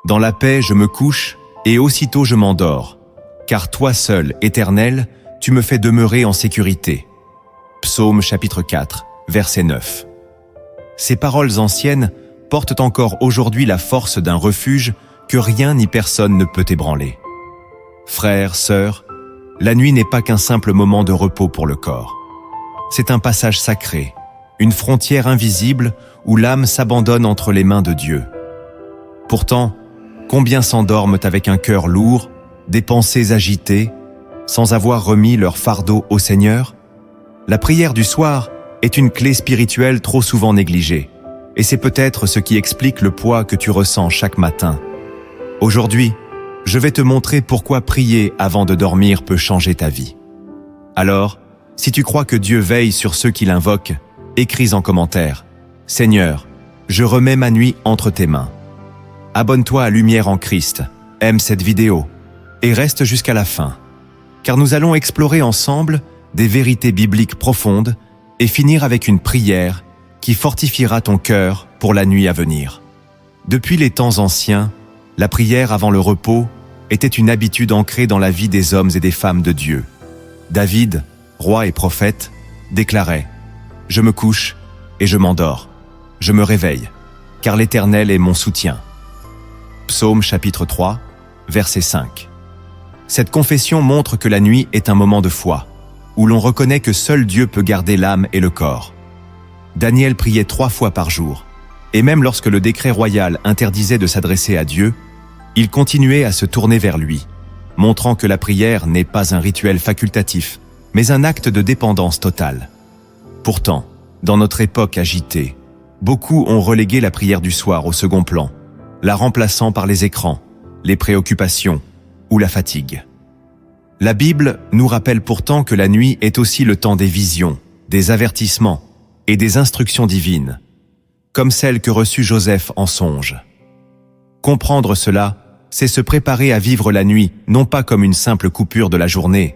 Dans la paix, je me couche, et aussitôt je m'endors. Car toi seul, Éternel, tu me fais demeurer en sécurité. Psaume chapitre 4, verset 9. Ces paroles anciennes portent encore aujourd'hui la force d'un refuge que rien ni personne ne peut ébranler. Frères, sœurs, la nuit n'est pas qu'un simple moment de repos pour le corps. C'est un passage sacré, une frontière invisible où l'âme s'abandonne entre les mains de Dieu. Pourtant, combien s'endorment avec un cœur lourd, des pensées agitées, sans avoir remis leur fardeau au Seigneur? La prière du soir est une clé spirituelle trop souvent négligée, et c'est peut-être ce qui explique le poids que tu ressens chaque matin. Aujourd'hui, je vais te montrer pourquoi prier avant de dormir peut changer ta vie. Alors, si tu crois que Dieu veille sur ceux qui l'invoquent, écris en commentaire « Seigneur, je remets ma nuit entre tes mains ». Abonne-toi à Lumière en Christ, aime cette vidéo et reste jusqu'à la fin, car nous allons explorer ensemble des vérités bibliques profondes et finir avec une prière qui fortifiera ton cœur pour la nuit à venir. Depuis les temps anciens, la prière avant le repos était une habitude ancrée dans la vie des hommes et des femmes de Dieu. David, roi et prophète, déclarait « Je me couche et je m'endors. Je me réveille, car l'Éternel est mon soutien. » Psaume chapitre 3, verset 5. Cette confession montre que la nuit est un moment de foi, où l'on reconnaît que seul Dieu peut garder l'âme et le corps. Daniel priait 3 fois par jour, et même lorsque le décret royal interdisait de s'adresser à Dieu, il continuait à se tourner vers lui, montrant que la prière n'est pas un rituel facultatif, mais un acte de dépendance totale. Pourtant, dans notre époque agitée, beaucoup ont relégué la prière du soir au second plan, la remplaçant par les écrans, les préoccupations ou la fatigue. La Bible nous rappelle pourtant que la nuit est aussi le temps des visions, des avertissements et des instructions divines, comme celle que reçut Joseph en songe. Comprendre cela, c'est se préparer à vivre la nuit, non pas comme une simple coupure de la journée,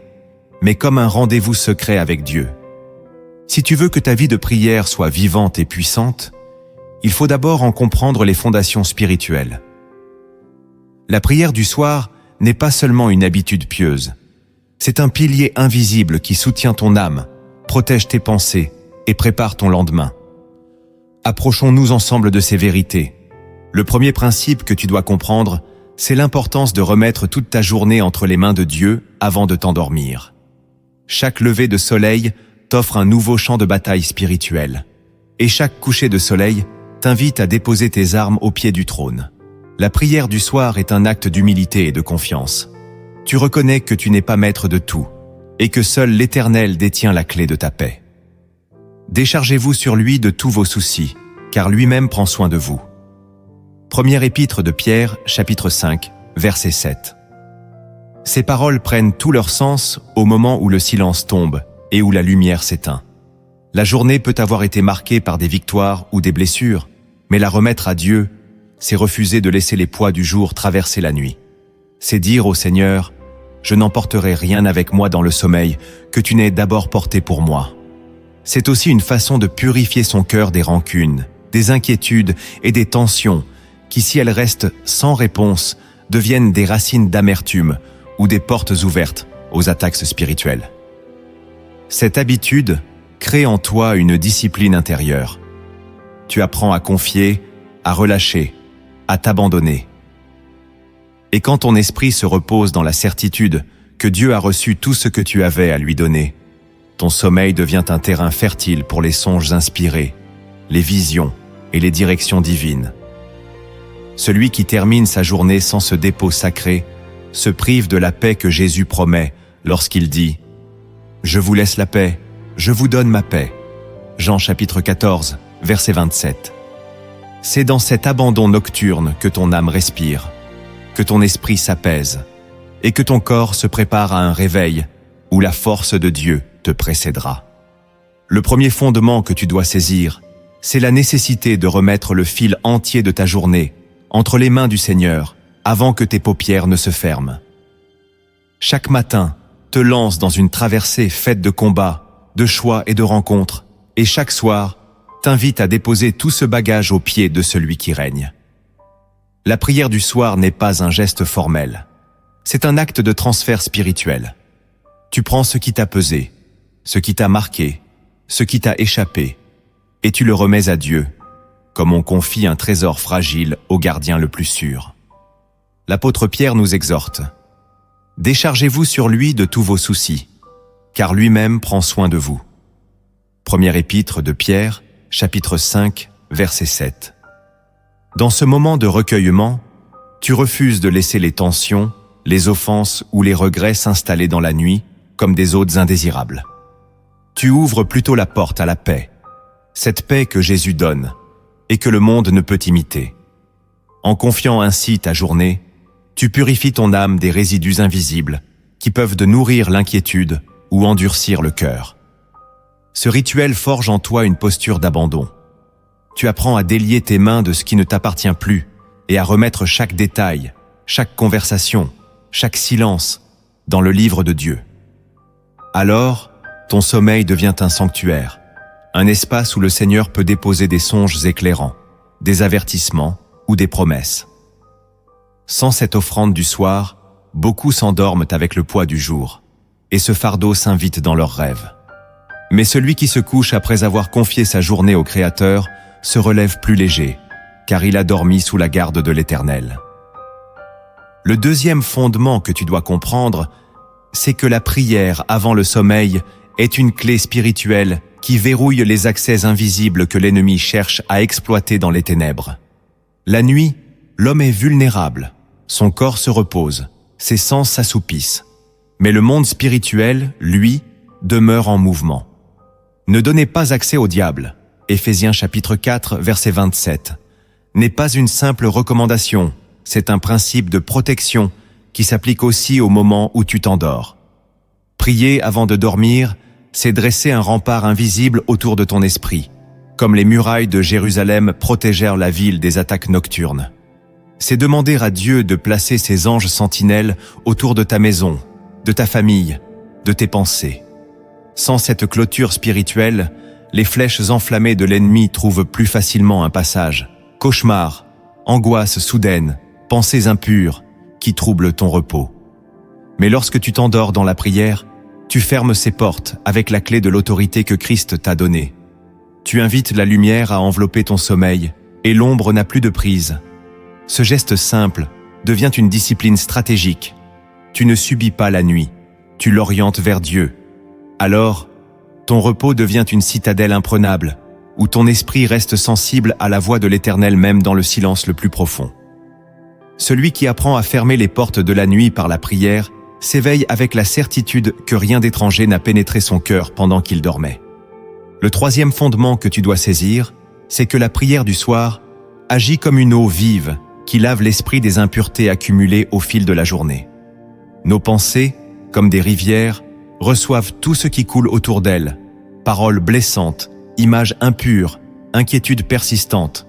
mais comme un rendez-vous secret avec Dieu. Si tu veux que ta vie de prière soit vivante et puissante, il faut d'abord en comprendre les fondations spirituelles. La prière du soir n'est pas seulement une habitude pieuse, c'est un pilier invisible qui soutient ton âme, protège tes pensées et prépare ton lendemain. Approchons-nous ensemble de ces vérités. Le premier principe que tu dois comprendre, c'est l'importance de remettre toute ta journée entre les mains de Dieu avant de t'endormir. Chaque lever de soleil t'offre un nouveau champ de bataille spirituel, et chaque coucher de soleil t'invite à déposer tes armes au pied du trône. La prière du soir est un acte d'humilité et de confiance. Tu reconnais que tu n'es pas maître de tout, et que seul l'Éternel détient la clé de ta paix. Déchargez-vous sur lui de tous vos soucis, car lui-même prend soin de vous. Première épître de Pierre, chapitre 5, verset 7. Ces paroles prennent tout leur sens au moment où le silence tombe et où la lumière s'éteint. La journée peut avoir été marquée par des victoires ou des blessures, mais la remettre à Dieu, c'est refuser de laisser les poids du jour traverser la nuit. C'est dire au Seigneur, « Je n'emporterai rien avec moi dans le sommeil que tu n'aies d'abord porté pour moi. » C'est aussi une façon de purifier son cœur des rancunes, des inquiétudes et des tensions qui, si elles restent sans réponse, deviennent des racines d'amertume ou des portes ouvertes aux attaques spirituelles. Cette habitude crée en toi une discipline intérieure. Tu apprends à confier, à relâcher, à t'abandonner. Et quand ton esprit se repose dans la certitude que Dieu a reçu tout ce que tu avais à lui donner, ton sommeil devient un terrain fertile pour les songes inspirés, les visions et les directions divines. Celui qui termine sa journée sans ce dépôt sacré se prive de la paix que Jésus promet lorsqu'il dit « Je vous laisse la paix, je vous donne ma paix ». Jean chapitre 14, verset 27. C'est dans cet abandon nocturne que ton âme respire, que ton esprit s'apaise et que ton corps se prépare à un réveil où la force de Dieu te précédera. Le premier fondement que tu dois saisir, c'est la nécessité de remettre le fil entier de ta journée entre les mains du Seigneur avant que tes paupières ne se ferment. Chaque matin te lance dans une traversée faite de combats, de choix et de rencontres, et chaque soir t'invite à déposer tout ce bagage aux pieds de celui qui règne. La prière du soir n'est pas un geste formel. C'est un acte de transfert spirituel. Tu prends ce qui t'a pesé, ce qui t'a marqué, ce qui t'a échappé, et tu le remets à Dieu, comme on confie un trésor fragile au gardien le plus sûr. L'apôtre Pierre nous exhorte. Déchargez-vous sur lui de tous vos soucis, car lui-même prend soin de vous. Première épître de Pierre, chapitre 5, verset 7. Dans ce moment de recueillement, tu refuses de laisser les tensions, les offenses ou les regrets s'installer dans la nuit comme des hôtes indésirables. Tu ouvres plutôt la porte à la paix, cette paix que Jésus donne et que le monde ne peut imiter. En confiant ainsi ta journée, tu purifies ton âme des résidus invisibles qui peuvent de nourrir l'inquiétude ou endurcir le cœur. Ce rituel forge en toi une posture d'abandon. Tu apprends à délier tes mains de ce qui ne t'appartient plus et à remettre chaque détail, chaque conversation, chaque silence dans le livre de Dieu. Alors, ton sommeil devient un sanctuaire, un espace où le Seigneur peut déposer des songes éclairants, des avertissements ou des promesses. Sans cette offrande du soir, beaucoup s'endorment avec le poids du jour, et ce fardeau s'invite dans leurs rêves. Mais celui qui se couche après avoir confié sa journée au Créateur se relève plus léger, car il a dormi sous la garde de l'Éternel. Le deuxième fondement que tu dois comprendre, c'est que la prière avant le sommeil est une clé spirituelle qui verrouille les accès invisibles que l'ennemi cherche à exploiter dans les ténèbres. La nuit, l'homme est vulnérable, son corps se repose, ses sens s'assoupissent. Mais le monde spirituel, lui, demeure en mouvement. Ne donnez pas accès au diable, Éphésiens chapitre 4, verset 27, n'est pas une simple recommandation, c'est un principe de protection qui s'applique aussi au moment où tu t'endors. Prier avant de dormir, c'est dresser un rempart invisible autour de ton esprit, comme les murailles de Jérusalem protégèrent la ville des attaques nocturnes. C'est demander à Dieu de placer ses anges sentinelles autour de ta maison, de ta famille, de tes pensées. Sans cette clôture spirituelle, les flèches enflammées de l'ennemi trouvent plus facilement un passage. Cauchemars, angoisses soudaines, pensées impures qui troublent ton repos. Mais lorsque tu t'endors dans la prière, tu fermes ces portes avec la clé de l'autorité que Christ t'a donnée. Tu invites la lumière à envelopper ton sommeil et l'ombre n'a plus de prise. Ce geste simple devient une discipline stratégique. Tu ne subis pas la nuit, tu l'orientes vers Dieu. Alors, ton repos devient une citadelle imprenable, où ton esprit reste sensible à la voix de l'Éternel même dans le silence le plus profond. Celui qui apprend à fermer les portes de la nuit par la prière s'éveille avec la certitude que rien d'étranger n'a pénétré son cœur pendant qu'il dormait. Le troisième fondement que tu dois saisir, c'est que la prière du soir agit comme une eau vive qui lave l'esprit des impuretés accumulées au fil de la journée. Nos pensées, comme des rivières, reçoivent tout ce qui coule autour d'elles, paroles blessantes, images impures, inquiétudes persistantes.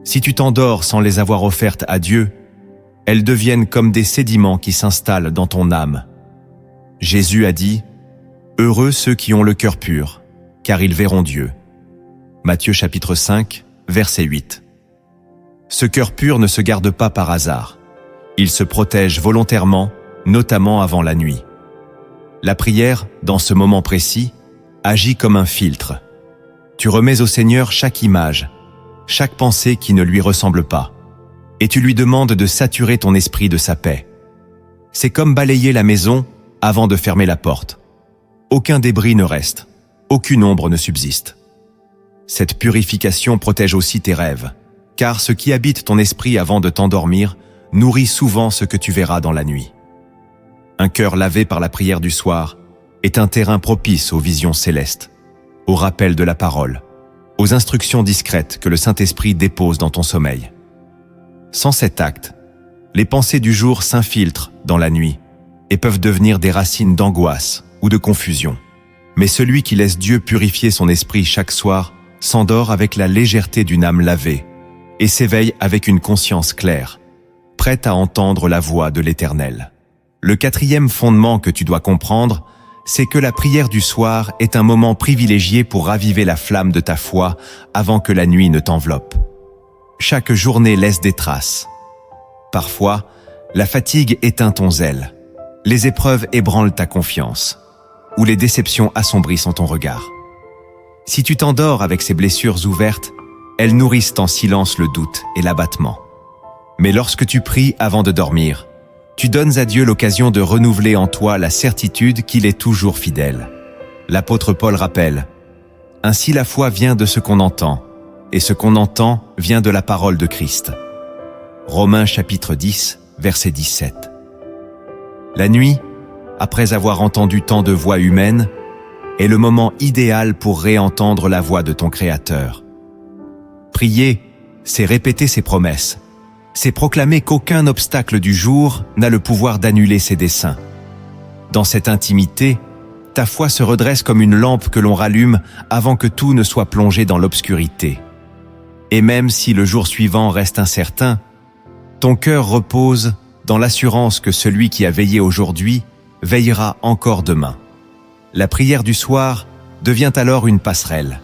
Si tu t'endors sans les avoir offertes à Dieu, elles deviennent comme des sédiments qui s'installent dans ton âme. Jésus a dit « Heureux ceux qui ont le cœur pur, car ils verront Dieu. » Matthieu chapitre 5, verset 8. Ce cœur pur ne se garde pas par hasard. Il se protège volontairement, notamment avant la nuit. La prière, dans ce moment précis, agit comme un filtre. Tu remets au Seigneur chaque image, chaque pensée qui ne lui ressemble pas, et tu lui demandes de saturer ton esprit de sa paix. C'est comme balayer la maison avant de fermer la porte. Aucun débris ne reste, aucune ombre ne subsiste. Cette purification protège aussi tes rêves, car ce qui habite ton esprit avant de t'endormir nourrit souvent ce que tu verras dans la nuit. Un cœur lavé par la prière du soir est un terrain propice aux visions célestes, au rappel de la parole, aux instructions discrètes que le Saint-Esprit dépose dans ton sommeil. Sans cet acte, les pensées du jour s'infiltrent dans la nuit et peuvent devenir des racines d'angoisse ou de confusion. Mais celui qui laisse Dieu purifier son esprit chaque soir s'endort avec la légèreté d'une âme lavée et s'éveille avec une conscience claire, prête à entendre la voix de l'Éternel. Le quatrième fondement que tu dois comprendre, c'est que la prière du soir est un moment privilégié pour raviver la flamme de ta foi avant que la nuit ne t'enveloppe. Chaque journée laisse des traces, Parfois, la fatigue éteint ton zèle, les épreuves ébranlent ta confiance, ou les déceptions assombrissent ton regard. Si tu t'endors avec ces blessures ouvertes, elles nourrissent en silence le doute et l'abattement. Mais lorsque tu pries avant de dormir, tu donnes à Dieu l'occasion de renouveler en toi la certitude qu'il est toujours fidèle. L'apôtre Paul rappelle « Ainsi la foi vient de ce qu'on entend, et ce qu'on entend vient de la parole de Christ. » Romains chapitre 10, verset 17. La nuit, après avoir entendu tant de voix humaines, est le moment idéal pour réentendre la voix de ton Créateur. Prier, c'est répéter ses promesses. C'est proclamer qu'aucun obstacle du jour n'a le pouvoir d'annuler ses desseins. Dans cette intimité, ta foi se redresse comme une lampe que l'on rallume avant que tout ne soit plongé dans l'obscurité. Et même si le jour suivant reste incertain, ton cœur repose dans l'assurance que celui qui a veillé aujourd'hui veillera encore demain. La prière du soir devient alors une passerelle.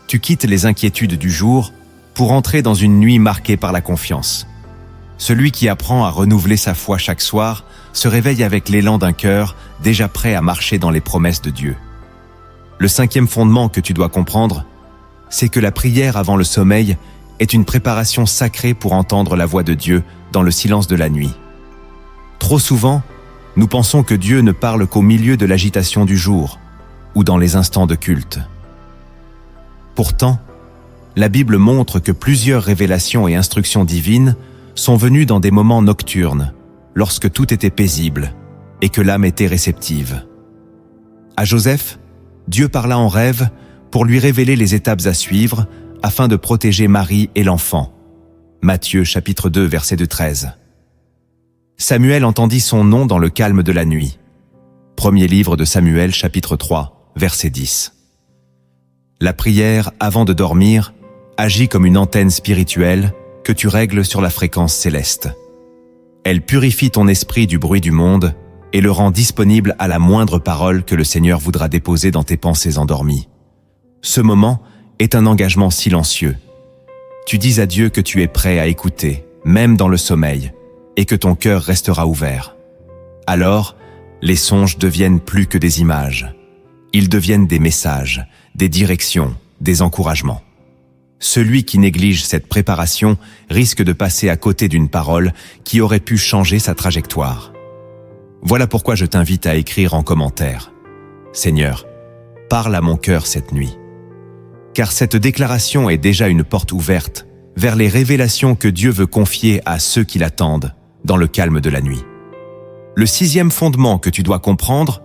Tu quittes les inquiétudes du jour pour entrer dans une nuit marquée par la confiance. Celui qui apprend à renouveler sa foi chaque soir se réveille avec l'élan d'un cœur déjà prêt à marcher dans les promesses de Dieu. Le cinquième fondement que tu dois comprendre, c'est que la prière avant le sommeil est une préparation sacrée pour entendre la voix de Dieu dans le silence de la nuit. Trop souvent, nous pensons que Dieu ne parle qu'au milieu de l'agitation du jour ou dans les instants de culte. Pourtant, la Bible montre que plusieurs révélations et instructions divines sont venues dans des moments nocturnes, lorsque tout était paisible et que l'âme était réceptive. À Joseph, Dieu parla en rêve pour lui révéler les étapes à suivre afin de protéger Marie et l'enfant. Matthieu chapitre 2, verset 13. Samuel entendit son nom dans le calme de la nuit. Premier livre de Samuel chapitre 3, verset 10. La prière avant de dormir agit comme une antenne spirituelle que tu règles sur la fréquence céleste. Elle purifie ton esprit du bruit du monde et le rend disponible à la moindre parole que le Seigneur voudra déposer dans tes pensées endormies. Ce moment est un engagement silencieux. Tu dis à Dieu que tu es prêt à écouter, même dans le sommeil, et que ton cœur restera ouvert. Alors, les songes deviennent plus que des images. Ils deviennent des messages, des directions, des encouragements. Celui qui néglige cette préparation risque de passer à côté d'une parole qui aurait pu changer sa trajectoire. Voilà pourquoi je t'invite à écrire en commentaire « Seigneur, parle à mon cœur cette nuit ». Car cette déclaration est déjà une porte ouverte vers les révélations que Dieu veut confier à ceux qui l'attendent dans le calme de la nuit. Le sixième fondement que tu dois comprendre,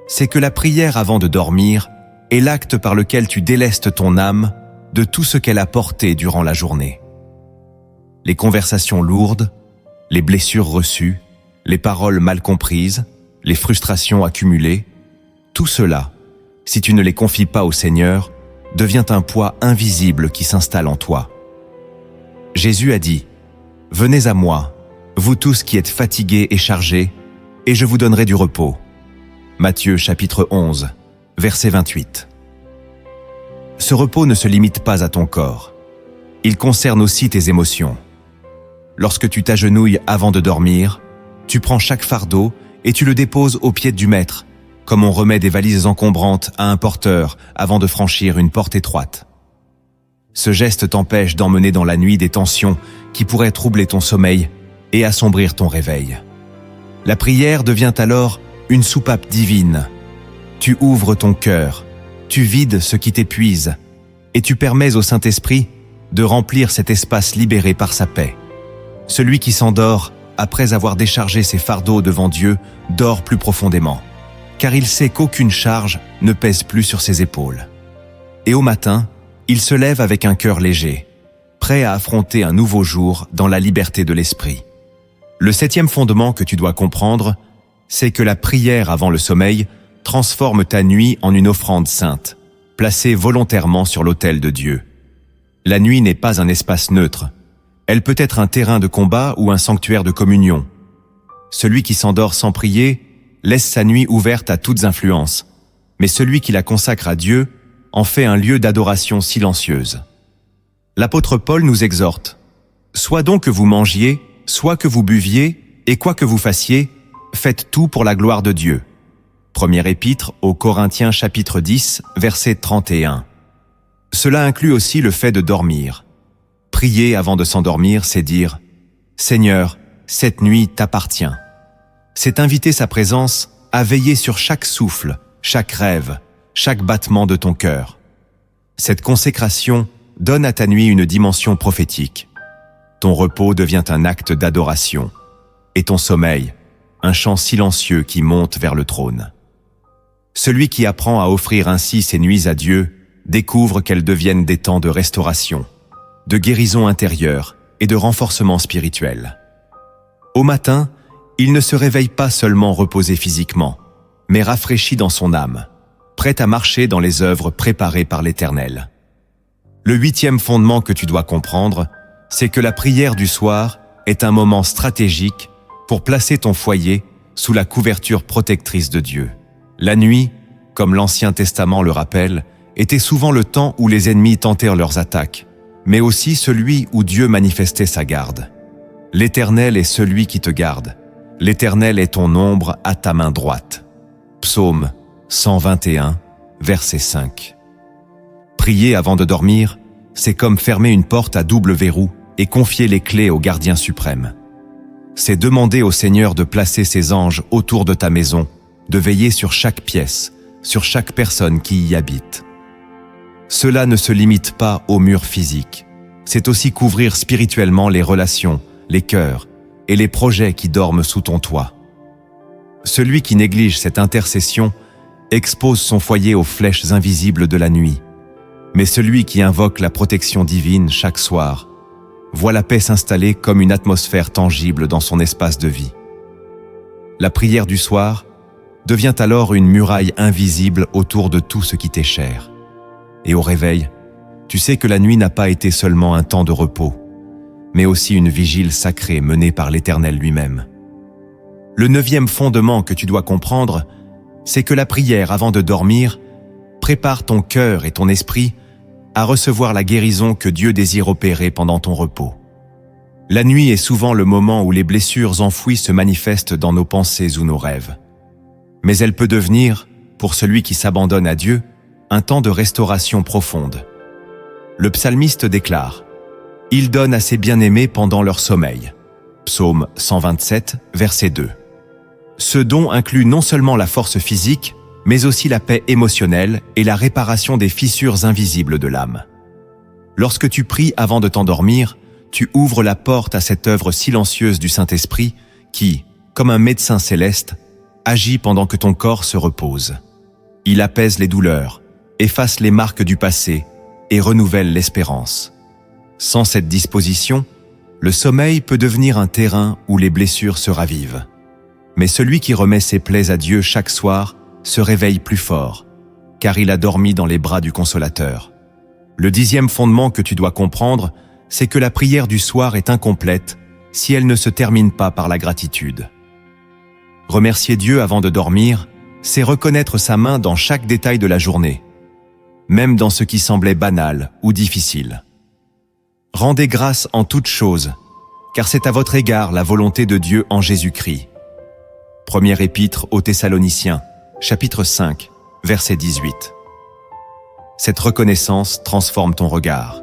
c'est que la prière avant de dormir est l'acte par lequel tu délestes ton âme de tout ce qu'elle a porté durant la journée. Les conversations lourdes, les blessures reçues, les paroles mal comprises, les frustrations accumulées, tout cela, si tu ne les confies pas au Seigneur, devient un poids invisible qui s'installe en toi. Jésus a dit « Venez à moi, vous tous qui êtes fatigués et chargés, et je vous donnerai du repos. » Matthieu chapitre 11, verset 28. Ce repos ne se limite pas à ton corps. Il concerne aussi tes émotions. Lorsque tu t'agenouilles avant de dormir, tu prends chaque fardeau et tu le déposes aux pieds du Maître, comme on remet des valises encombrantes à un porteur avant de franchir une porte étroite. Ce geste t'empêche d'emmener dans la nuit des tensions qui pourraient troubler ton sommeil et assombrir ton réveil. La prière devient alors une soupape divine. Tu ouvres ton cœur, tu vides ce qui t'épuise et tu permets au Saint-Esprit de remplir cet espace libéré par sa paix. Celui qui s'endort après avoir déchargé ses fardeaux devant Dieu dort plus profondément, car il sait qu'aucune charge ne pèse plus sur ses épaules. Et au matin, il se lève avec un cœur léger, prêt à affronter un nouveau jour dans la liberté de l'esprit. Le septième fondement que tu dois comprendre, c'est que la prière avant le sommeil transforme ta nuit en une offrande sainte, placée volontairement sur l'autel de Dieu. La nuit n'est pas un espace neutre. Elle peut être un terrain de combat ou un sanctuaire de communion. Celui qui s'endort sans prier laisse sa nuit ouverte à toutes influences, mais celui qui la consacre à Dieu en fait un lieu d'adoration silencieuse. L'apôtre Paul nous exhorte « Soit donc que vous mangiez, soit que vous buviez, et quoi que vous fassiez, faites tout pour la gloire de Dieu. Première épître aux Corinthiens chapitre 10, verset 31. Cela inclut aussi le fait de dormir. Prier avant de s'endormir, c'est dire « Seigneur, cette nuit t'appartient ». C'est inviter sa présence à veiller sur chaque souffle, chaque rêve, chaque battement de ton cœur. Cette consécration donne à ta nuit une dimension prophétique. Ton repos devient un acte d'adoration, et ton sommeil, un chant silencieux qui monte vers le trône. Celui qui apprend à offrir ainsi ses nuits à Dieu découvre qu'elles deviennent des temps de restauration, de guérison intérieure et de renforcement spirituel. Au matin, il ne se réveille pas seulement reposé physiquement, mais rafraîchi dans son âme, prêt à marcher dans les œuvres préparées par l'Éternel. Le 8e fondement que tu dois comprendre, c'est que la prière du soir est un moment stratégique pour placer ton foyer sous la couverture protectrice de Dieu. La nuit, comme l'Ancien Testament le rappelle, était souvent le temps où les ennemis tentèrent leurs attaques, mais aussi celui où Dieu manifestait sa garde. L'Éternel est celui qui te garde. L'Éternel est ton ombre à ta main droite. Psaume 121, verset 5. Prier avant de dormir, c'est comme fermer une porte à double verrou et confier les clés au gardien suprême. C'est demander au Seigneur de placer ses anges autour de ta maison, de veiller sur chaque pièce, sur chaque personne qui y habite. Cela ne se limite pas aux murs physiques. C'est aussi couvrir spirituellement les relations, les cœurs et les projets qui dorment sous ton toit. Celui qui néglige cette intercession expose son foyer aux flèches invisibles de la nuit. Mais celui qui invoque la protection divine chaque soir voit la paix s'installer comme une atmosphère tangible dans son espace de vie. La prière du soir devient alors une muraille invisible autour de tout ce qui t'est cher. Et au réveil, tu sais que la nuit n'a pas été seulement un temps de repos, mais aussi une vigile sacrée menée par l'Éternel lui-même. Le 9e fondement que tu dois comprendre, c'est que la prière avant de dormir prépare ton cœur et ton esprit à recevoir la guérison que Dieu désire opérer pendant ton repos. La nuit est souvent le moment où les blessures enfouies se manifestent dans nos pensées ou nos rêves. Mais elle peut devenir, pour celui qui s'abandonne à Dieu, un temps de restauration profonde. Le psalmiste déclare « Il donne à ses bien-aimés pendant leur sommeil » Psaume 127, verset 2. Ce don inclut non seulement la force physique, mais aussi la paix émotionnelle et la réparation des fissures invisibles de l'âme. Lorsque tu pries avant de t'endormir, tu ouvres la porte à cette œuvre silencieuse du Saint-Esprit qui, comme un médecin céleste, agit pendant que ton corps se repose. Il apaise les douleurs, efface les marques du passé et renouvelle l'espérance. Sans cette disposition, le sommeil peut devenir un terrain où les blessures se ravivent. Mais celui qui remet ses plaies à Dieu chaque soir se réveille plus fort, car il a dormi dans les bras du Consolateur. Le 10e fondement que tu dois comprendre, c'est que la prière du soir est incomplète si elle ne se termine pas par la gratitude. Remercier Dieu avant de dormir, c'est reconnaître sa main dans chaque détail de la journée, même dans ce qui semblait banal ou difficile. Rendez grâce en toutes choses, car c'est à votre égard la volonté de Dieu en Jésus-Christ. Première épître aux Thessaloniciens, chapitre 5, verset 18. Cette reconnaissance transforme ton regard.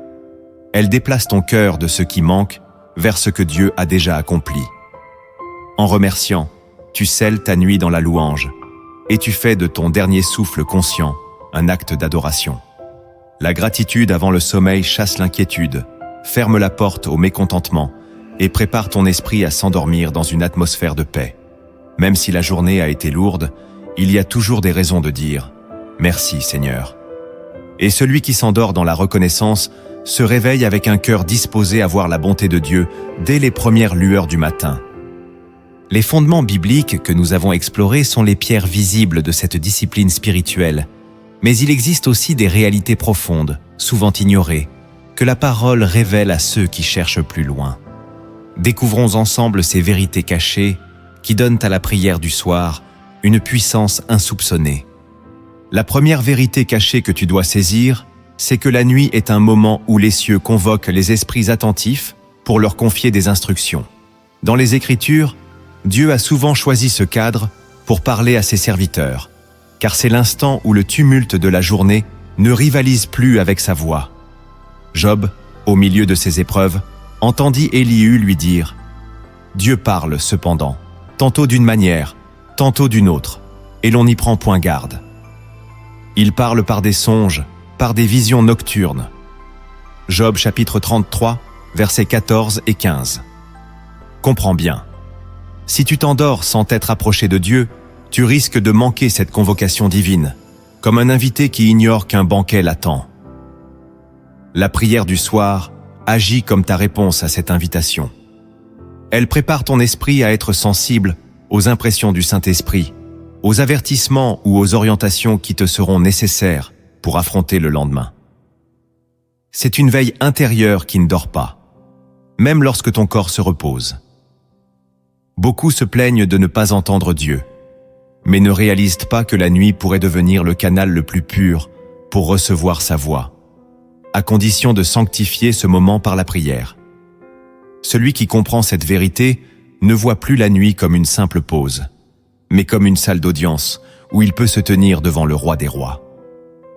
Elle déplace ton cœur de ce qui manque vers ce que Dieu a déjà accompli. En remerciant, tu scelles ta nuit dans la louange et tu fais de ton dernier souffle conscient un acte d'adoration. La gratitude avant le sommeil chasse l'inquiétude, ferme la porte au mécontentement et prépare ton esprit à s'endormir dans une atmosphère de paix. Même si la journée a été lourde, il y a toujours des raisons de dire « Merci Seigneur ». Et celui qui s'endort dans la reconnaissance se réveille avec un cœur disposé à voir la bonté de Dieu dès les premières lueurs du matin. Les fondements bibliques que nous avons explorés sont les pierres visibles de cette discipline spirituelle, mais il existe aussi des réalités profondes, souvent ignorées, que la parole révèle à ceux qui cherchent plus loin. Découvrons ensemble ces vérités cachées qui donnent à la prière du soir une puissance insoupçonnée. La première vérité cachée que tu dois saisir, c'est que la nuit est un moment où les cieux convoquent les esprits attentifs pour leur confier des instructions. Dans les Écritures, Dieu a souvent choisi ce cadre pour parler à ses serviteurs, car c'est l'instant où le tumulte de la journée ne rivalise plus avec sa voix. Job, au milieu de ses épreuves, entendit Élihu lui dire « Dieu parle cependant, tantôt d'une manière, tantôt d'une autre, et l'on n'y prend point garde. Il parle par des songes, par des visions nocturnes. » Job chapitre 33, versets 14 et 15. Comprends bien. Si tu t'endors sans t'être approché de Dieu, tu risques de manquer cette convocation divine, comme un invité qui ignore qu'un banquet l'attend. La prière du soir agit comme ta réponse à cette invitation. Elle prépare ton esprit à être sensible aux impressions du Saint-Esprit, aux avertissements ou aux orientations qui te seront nécessaires pour affronter le lendemain. C'est une veille intérieure qui ne dort pas, même lorsque ton corps se repose. Beaucoup se plaignent de ne pas entendre Dieu, mais ne réalisent pas que la nuit pourrait devenir le canal le plus pur pour recevoir sa voix, à condition de sanctifier ce moment par la prière. Celui qui comprend cette vérité ne voit plus la nuit comme une simple pause, mais comme une salle d'audience où il peut se tenir devant le roi des rois.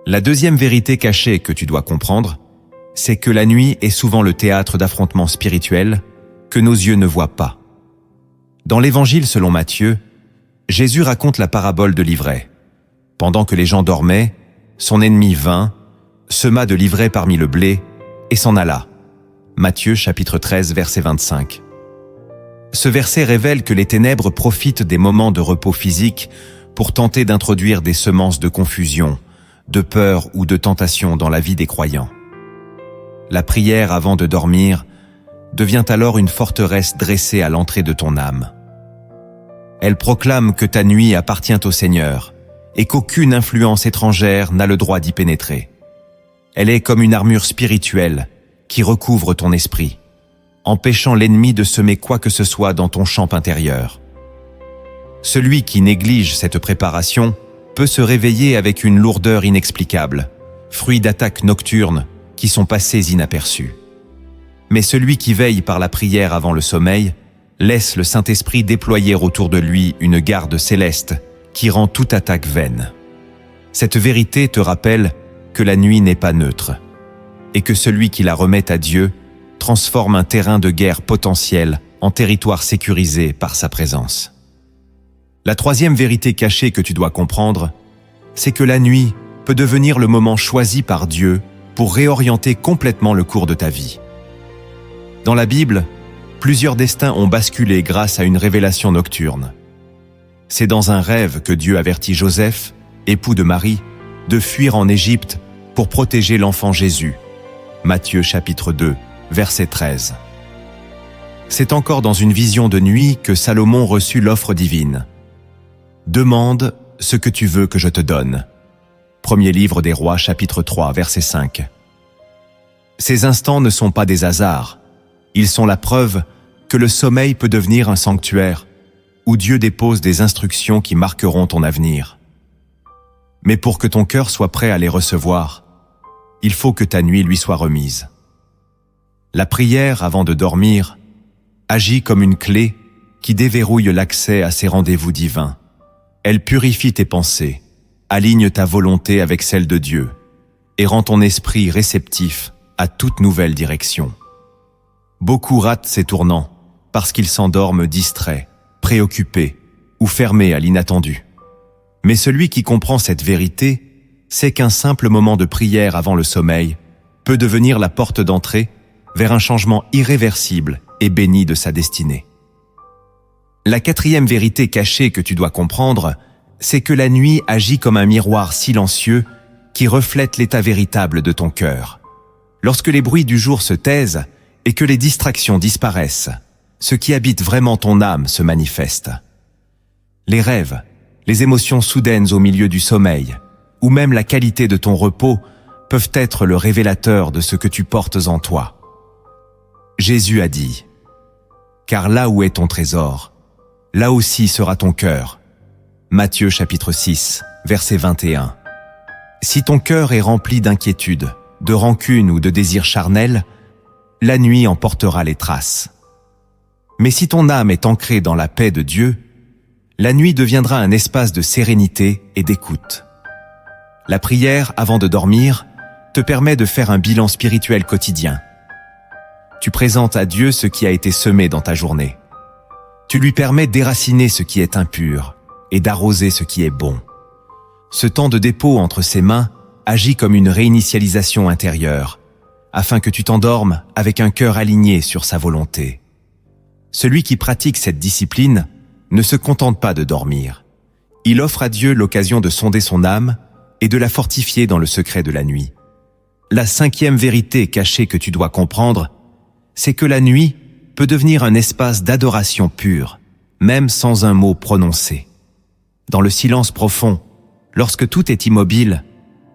La deuxième vérité cachée que tu dois comprendre, c'est que la nuit est souvent le théâtre d'affrontements spirituels que nos yeux ne voient pas. Dans l'Évangile selon Matthieu, Jésus raconte la parabole de l'ivraie. Pendant que les gens dormaient, son ennemi vint, sema de l'ivraie parmi le blé et s'en alla. Matthieu chapitre 13, verset 25. Ce verset révèle que les ténèbres profitent des moments de repos physique pour tenter d'introduire des semences de confusion, de peur ou de tentation dans la vie des croyants. La prière avant de dormir devient alors une forteresse dressée à l'entrée de ton âme. Elle proclame que ta nuit appartient au Seigneur et qu'aucune influence étrangère n'a le droit d'y pénétrer. Elle est comme une armure spirituelle qui recouvre ton esprit, empêchant l'ennemi de semer quoi que ce soit dans ton champ intérieur. Celui qui néglige cette préparation peut se réveiller avec une lourdeur inexplicable, fruit d'attaques nocturnes qui sont passées inaperçues. Mais celui qui veille par la prière avant le sommeil laisse le Saint-Esprit déployer autour de lui une garde céleste qui rend toute attaque vaine. Cette vérité te rappelle que la nuit n'est pas neutre et que celui qui la remet à Dieu transforme un terrain de guerre potentiel en territoire sécurisé par sa présence. La troisième vérité cachée que tu dois comprendre, c'est que la nuit peut devenir le moment choisi par Dieu pour réorienter complètement le cours de ta vie. Dans la Bible, plusieurs destins ont basculé grâce à une révélation nocturne. C'est dans un rêve que Dieu avertit Joseph, époux de Marie, de fuir en Égypte pour protéger l'enfant Jésus. Matthieu chapitre 2, verset 13. C'est encore dans une vision de nuit que Salomon reçut l'offre divine. « Demande ce que tu veux que je te donne. » Premier livre des Rois, chapitre 3, verset 5. Ces instants ne sont pas des hasards. Ils sont la preuve que le sommeil peut devenir un sanctuaire où Dieu dépose des instructions qui marqueront ton avenir. Mais pour que ton cœur soit prêt à les recevoir, il faut que ta nuit lui soit remise. La prière avant de dormir agit comme une clé qui déverrouille l'accès à ces rendez-vous divins. Elle purifie tes pensées, aligne ta volonté avec celle de Dieu et rend ton esprit réceptif à toute nouvelle direction. Beaucoup ratent ces tournants parce qu'ils s'endorment distraits, préoccupés ou fermés à l'inattendu. Mais celui qui comprend cette vérité sait qu'un simple moment de prière avant le sommeil peut devenir la porte d'entrée vers un changement irréversible et béni de sa destinée. La quatrième vérité cachée que tu dois comprendre, c'est que la nuit agit comme un miroir silencieux qui reflète l'état véritable de ton cœur. Lorsque les bruits du jour se taisent et que les distractions disparaissent, ce qui habite vraiment ton âme se manifeste. Les rêves, les émotions soudaines au milieu du sommeil, ou même la qualité de ton repos peuvent être le révélateur de ce que tu portes en toi. Jésus a dit « Car là où est ton trésor, là aussi sera ton cœur. » Matthieu chapitre 6, verset 21. Si ton cœur est rempli d'inquiétude, de rancune ou de désirs charnels, la nuit en portera les traces. Mais si ton âme est ancrée dans la paix de Dieu, la nuit deviendra un espace de sérénité et d'écoute. La prière avant de dormir te permet de faire un bilan spirituel quotidien. Tu présentes à Dieu ce qui a été semé dans ta journée. Tu lui permets d'éraciner ce qui est impur et d'arroser ce qui est bon. Ce temps de dépôt entre ses mains agit comme une réinitialisation intérieure, afin que tu t'endormes avec un cœur aligné sur sa volonté. Celui qui pratique cette discipline ne se contente pas de dormir. Il offre à Dieu l'occasion de sonder son âme et de la fortifier dans le secret de la nuit. La 5e vérité cachée que tu dois comprendre, c'est que la nuit peut devenir un espace d'adoration pure, même sans un mot prononcé. Dans le silence profond, lorsque tout est immobile,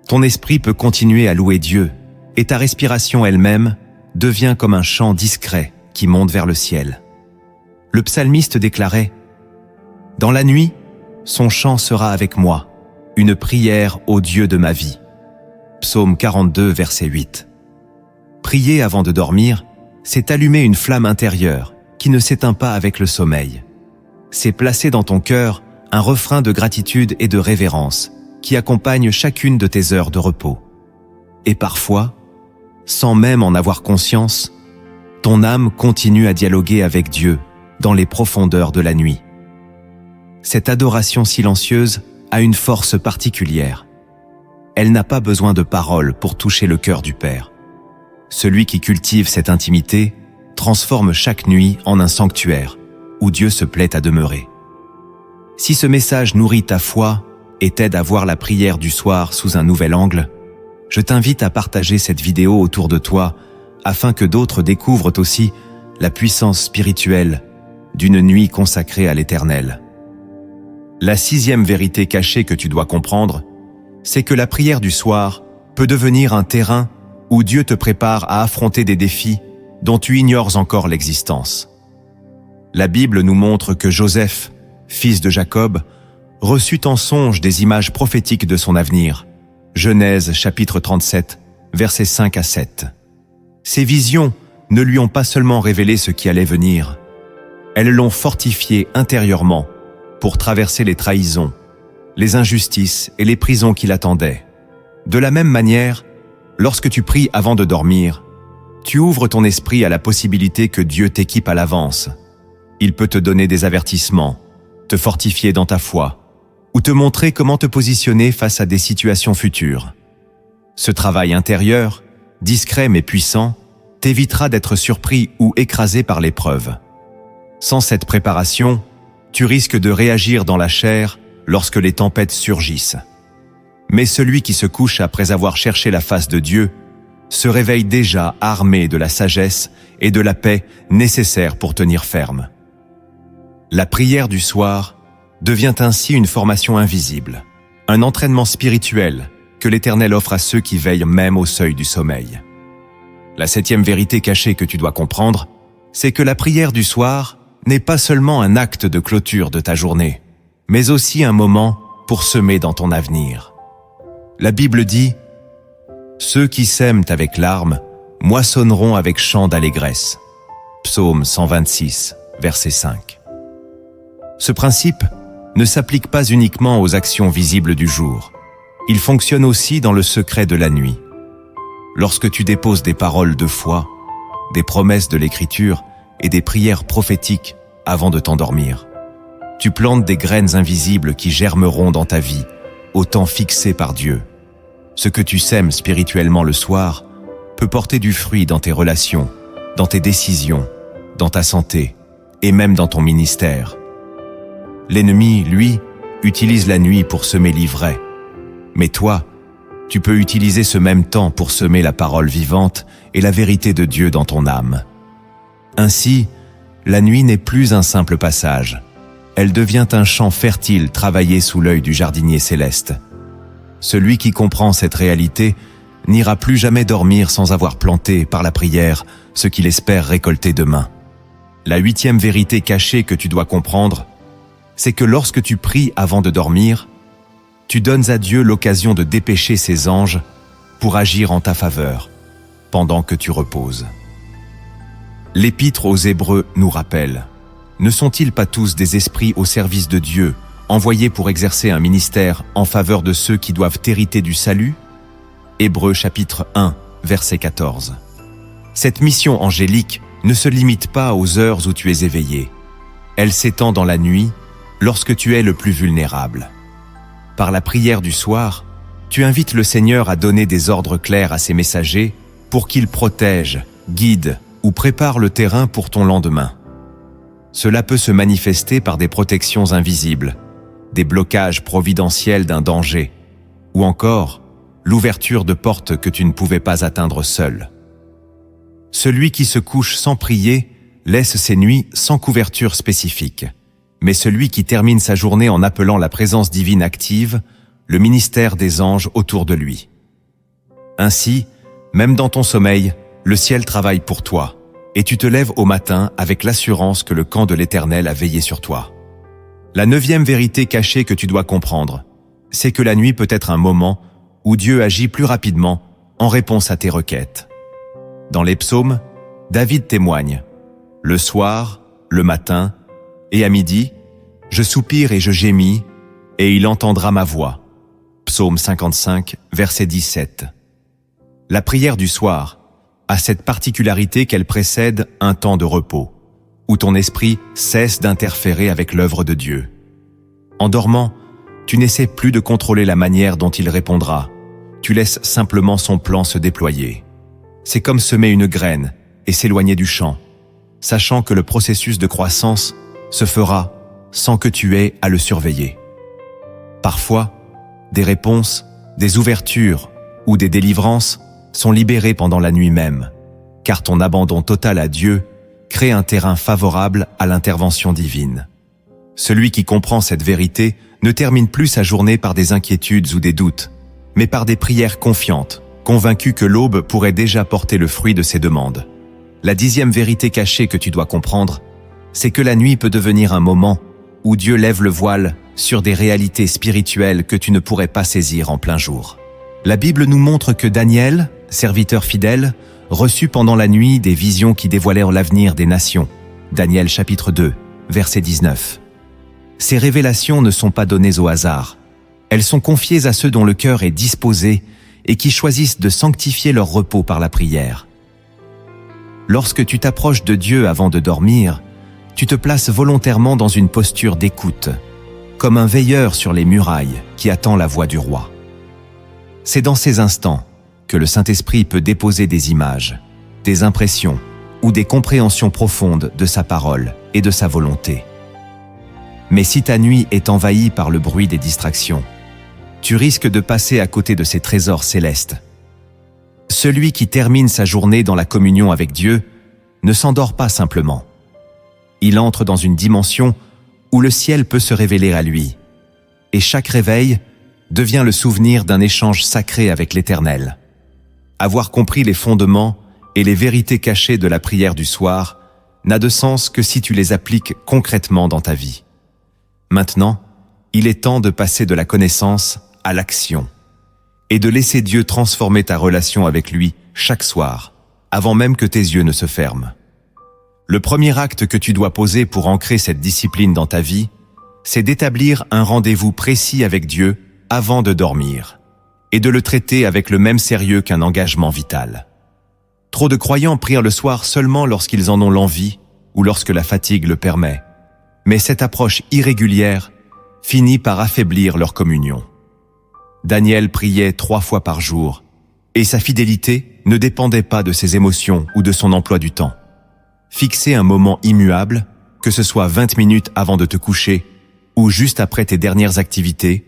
ton esprit peut continuer à louer Dieu et ta respiration elle-même devient comme un chant discret qui monte vers le ciel. Le psalmiste déclarait « Dans la nuit, son chant sera avec moi, une prière au Dieu de ma vie. » Psaume 42, verset 8. Prier avant de dormir, c'est allumer une flamme intérieure qui ne s'éteint pas avec le sommeil. C'est placer dans ton cœur un refrain de gratitude et de révérence qui accompagne chacune de tes heures de repos. Et parfois, sans même en avoir conscience, ton âme continue à dialoguer avec Dieu dans les profondeurs de la nuit. Cette adoration silencieuse a une force particulière. Elle n'a pas besoin de paroles pour toucher le cœur du Père. Celui qui cultive cette intimité transforme chaque nuit en un sanctuaire où Dieu se plaît à demeurer. Si ce message nourrit ta foi et t'aide à voir la prière du soir sous un nouvel angle, je t'invite à partager cette vidéo autour de toi afin que d'autres découvrent aussi la puissance spirituelle d'une nuit consacrée à l'Éternel. La 6e vérité cachée que tu dois comprendre, c'est que la prière du soir peut devenir un terrain où Dieu te prépare à affronter des défis dont tu ignores encore l'existence. La Bible nous montre que Joseph, fils de Jacob, reçut en songe des images prophétiques de son avenir. Genèse chapitre 37, versets 5 à 7. Ces visions ne lui ont pas seulement révélé ce qui allait venir, elles l'ont fortifié intérieurement pour traverser les trahisons, les injustices et les prisons qui l'attendaient. De la même manière, lorsque tu pries avant de dormir, tu ouvres ton esprit à la possibilité que Dieu t'équipe à l'avance. Il peut te donner des avertissements, te fortifier dans ta foi, ou te montrer comment te positionner face à des situations futures. Ce travail intérieur, discret mais puissant, t'évitera d'être surpris ou écrasé par l'épreuve. Sans cette préparation, tu risques de réagir dans la chair lorsque les tempêtes surgissent. Mais celui qui se couche après avoir cherché la face de Dieu se réveille déjà armé de la sagesse et de la paix nécessaires pour tenir ferme. La prière du soir devient ainsi une formation invisible, un entraînement spirituel que l'Éternel offre à ceux qui veillent même au seuil du sommeil. La 7e vérité cachée que tu dois comprendre, c'est que la prière du soir n'est pas seulement un acte de clôture de ta journée, mais aussi un moment pour semer dans ton avenir. La Bible dit « Ceux qui sèment avec larmes moissonneront avec chant d'allégresse » Psaume 126, verset 5. Ce principe ne s'applique pas uniquement aux actions visibles du jour. Il fonctionne aussi dans le secret de la nuit. Lorsque tu déposes des paroles de foi, des promesses de l'Écriture et des prières prophétiques avant de t'endormir, tu plantes des graines invisibles qui germeront dans ta vie, au temps fixé par Dieu. Ce que tu sèmes spirituellement le soir peut porter du fruit dans tes relations, dans tes décisions, dans ta santé et même dans ton ministère. L'ennemi, lui, utilise la nuit pour semer l'ivraie. Mais toi, tu peux utiliser ce même temps pour semer la parole vivante et la vérité de Dieu dans ton âme. Ainsi, la nuit n'est plus un simple passage. Elle devient un champ fertile travaillé sous l'œil du jardinier céleste. Celui qui comprend cette réalité n'ira plus jamais dormir sans avoir planté par la prière ce qu'il espère récolter demain. La 8e vérité cachée que tu dois comprendre, c'est que lorsque tu pries avant de dormir, tu donnes à Dieu l'occasion de dépêcher ses anges pour agir en ta faveur pendant que tu reposes. L'Épître aux Hébreux nous rappelle: ne sont-ils pas tous des esprits au service de Dieu, envoyés pour exercer un ministère en faveur de ceux qui doivent hériter du salut? Hébreux chapitre 1, verset 14. Cette mission angélique ne se limite pas aux heures où tu es éveillé. Elle s'étend dans la nuit, lorsque tu es le plus vulnérable. Par la prière du soir, tu invites le Seigneur à donner des ordres clairs à ses messagers pour qu'ils protègent, guident ou préparent le terrain pour ton lendemain. Cela peut se manifester par des protections invisibles, des blocages providentiels d'un danger, ou encore l'ouverture de portes que tu ne pouvais pas atteindre seul. Celui qui se couche sans prier laisse ses nuits sans couverture spécifique, mais celui qui termine sa journée en appelant la présence divine active le ministère des anges autour de lui. Ainsi, même dans ton sommeil, le ciel travaille pour toi, et tu te lèves au matin avec l'assurance que le camp de l'Éternel a veillé sur toi. La 9e vérité cachée que tu dois comprendre, c'est que la nuit peut être un moment où Dieu agit plus rapidement en réponse à tes requêtes. Dans les psaumes, David témoigne: « Le soir, le matin, et à midi, je soupire et je gémis, et il entendra ma voix. » Psaume 55, verset 17. La prière du soir a cette particularité qu'elle précède un temps de repos, où ton esprit cesse d'interférer avec l'œuvre de Dieu. En dormant, tu n'essaies plus de contrôler la manière dont il répondra, tu laisses simplement son plan se déployer. C'est comme semer une graine et s'éloigner du champ, sachant que le processus de croissance se fera sans que tu aies à le surveiller. Parfois, des réponses, des ouvertures ou des délivrances sont libérées pendant la nuit même, car ton abandon total à Dieu crée un terrain favorable à l'intervention divine. Celui qui comprend cette vérité ne termine plus sa journée par des inquiétudes ou des doutes, mais par des prières confiantes, convaincu que l'aube pourrait déjà porter le fruit de ses demandes. La 10e vérité cachée que tu dois comprendre, c'est que la nuit peut devenir un moment où Dieu lève le voile sur des réalités spirituelles que tu ne pourrais pas saisir en plein jour. La Bible nous montre que Daniel, serviteur fidèle, reçut pendant la nuit des visions qui dévoilèrent l'avenir des nations. Daniel chapitre 2, verset 19. Ces révélations ne sont pas données au hasard. Elles sont confiées à ceux dont le cœur est disposé et qui choisissent de sanctifier leur repos par la prière. Lorsque tu t'approches de Dieu avant de dormir, tu te places volontairement dans une posture d'écoute, comme un veilleur sur les murailles qui attend la voix du roi. C'est dans ces instants que le Saint-Esprit peut déposer des images, des impressions ou des compréhensions profondes de sa parole et de sa volonté. Mais si ta nuit est envahie par le bruit des distractions, tu risques de passer à côté de ces trésors célestes. Celui qui termine sa journée dans la communion avec Dieu ne s'endort pas simplement. Il entre dans une dimension où le ciel peut se révéler à lui, et chaque réveil devient le souvenir d'un échange sacré avec l'Éternel. Avoir compris les fondements et les vérités cachées de la prière du soir n'a de sens que si tu les appliques concrètement dans ta vie. Maintenant, il est temps de passer de la connaissance à l'action et de laisser Dieu transformer ta relation avec lui chaque soir, avant même que tes yeux ne se ferment. Le premier acte que tu dois poser pour ancrer cette discipline dans ta vie, c'est d'établir un rendez-vous précis avec Dieu avant de dormir, et de le traiter avec le même sérieux qu'un engagement vital. Trop de croyants prient le soir seulement lorsqu'ils en ont l'envie ou lorsque la fatigue le permet, mais cette approche irrégulière finit par affaiblir leur communion. Daniel priait 3 fois par jour, et sa fidélité ne dépendait pas de ses émotions ou de son emploi du temps. Fixer un moment immuable, que ce soit 20 minutes avant de te coucher ou juste après tes dernières activités,